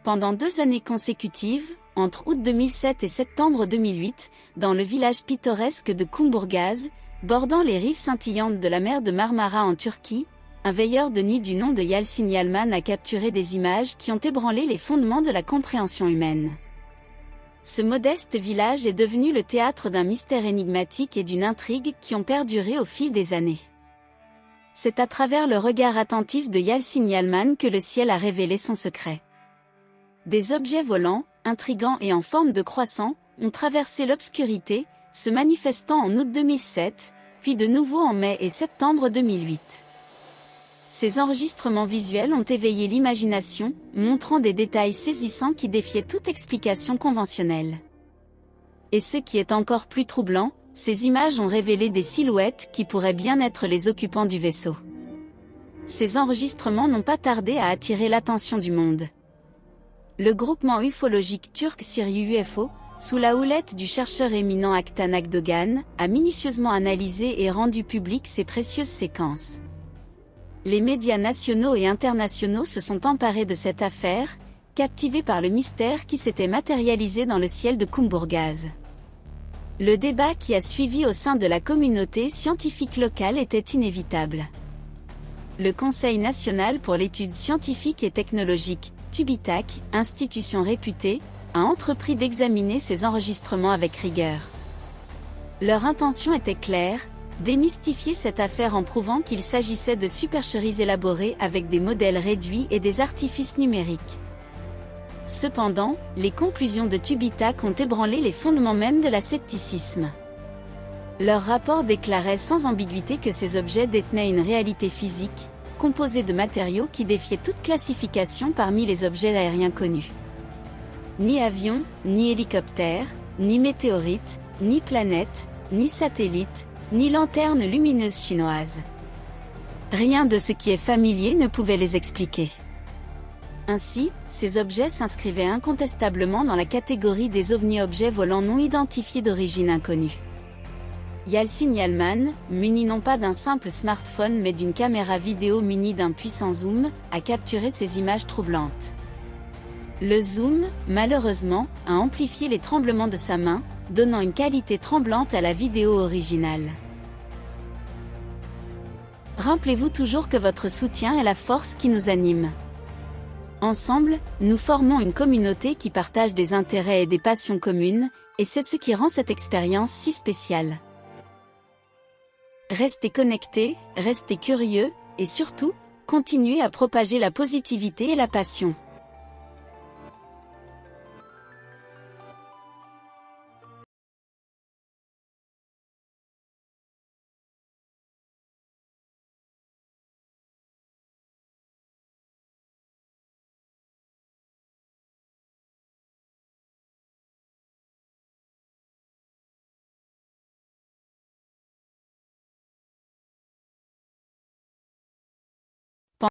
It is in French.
Pendant 2 années consécutives, entre août 2007 et septembre 2008, dans le village pittoresque de Kumburgaz, bordant les rives scintillantes de la mer de Marmara en Turquie, un veilleur de nuit du nom de Yalçın Yalman a capturé des images qui ont ébranlé les fondements de la compréhension humaine. Ce modeste village est devenu le théâtre d'un mystère énigmatique et d'une intrigue qui ont perduré au fil des années. C'est à travers le regard attentif de Yalçın Yalman que le ciel a révélé son secret. Des objets volants, intrigants et en forme de croissant, ont traversé l'obscurité, se manifestant en août 2007, puis de nouveau en mai et septembre 2008. Ces enregistrements visuels ont éveillé l'imagination, montrant des détails saisissants qui défiaient toute explication conventionnelle. Et ce qui est encore plus troublant, ces images ont révélé des silhouettes qui pourraient bien être les occupants du vaisseau. Ces enregistrements n'ont pas tardé à attirer l'attention du monde. Le groupement ufologique turc Sirius UFO, sous la houlette du chercheur éminent Aktan Akdogan, a minutieusement analysé et rendu publiques ces précieuses séquences. Les médias nationaux et internationaux se sont emparés de cette affaire, captivés par le mystère qui s'était matérialisé dans le ciel de Kumburgaz. Le débat qui a suivi au sein de la communauté scientifique locale était inévitable. Le Conseil national pour l'étude scientifique et technologique, TÜBİTAK, institution réputée, a entrepris d'examiner ces enregistrements avec rigueur. Leur intention était claire, démystifier cette affaire en prouvant qu'il s'agissait de supercheries élaborées avec des modèles réduits et des artifices numériques. Cependant, les conclusions de TÜBİTAK ont ébranlé les fondements même de la scepticisme. Leur rapport déclarait sans ambiguïté que ces objets détenaient une réalité physique, composée de matériaux qui défiaient toute classification parmi les objets aériens connus. Ni avions, ni hélicoptères, ni météorites, ni planètes, ni satellites, ni lanternes lumineuses chinoises. Rien de ce qui est familier ne pouvait les expliquer. Ainsi, ces objets s'inscrivaient incontestablement dans la catégorie des ovnis-objets volants non identifiés d'origine inconnue. Yalçın Yalman, muni non pas d'un simple smartphone mais d'une caméra vidéo munie d'un puissant zoom, a capturé ces images troublantes. Le zoom, malheureusement, a amplifié les tremblements de sa main, donnant une qualité tremblante à la vidéo originale. Rappelez-vous toujours que votre soutien est la force qui nous anime. Ensemble, nous formons une communauté qui partage des intérêts et des passions communes, et c'est ce qui rend cette expérience si spéciale. Restez connectés, restez curieux, et surtout, continuez à propager la positivité et la passion.